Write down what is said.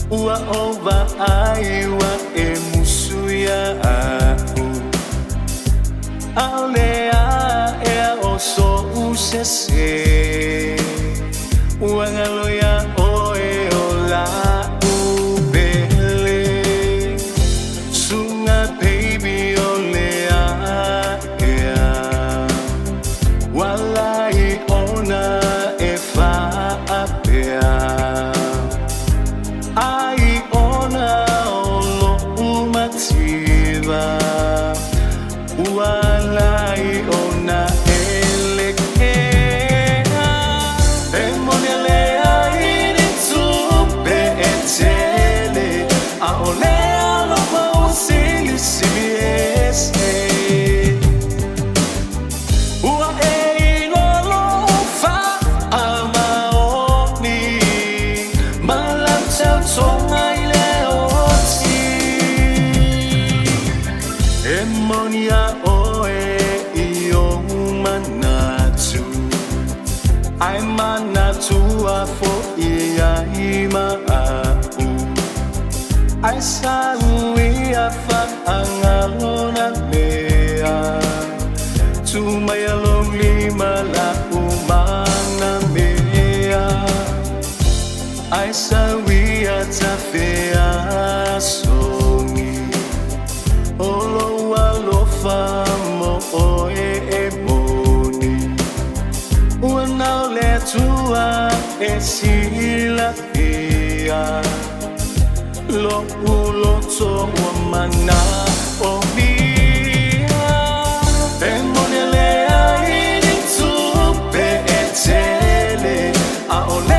Ua ova ai wa e musu ya aku Alea e oso usese Ua ngalo ya oe ola ubele Sunga baby olea ea Walai ona e fa apea Ai ona olo umativa Walai ona elekea Emonelea iritupe etele Aolea lo mausili sibiese Ua eilolo fa amaoni Malam tau tongai leoti Emonia oe io manatu Ai manatu afo ia ima au Ai saui afa angalona mea Tumaya long lima la umana mea Ai saui atafea songi Olo alofa mo oe e boni Uanau le tua e sila pia Lo ulo to wamana o mia Emonelea iri tupe e tele A ole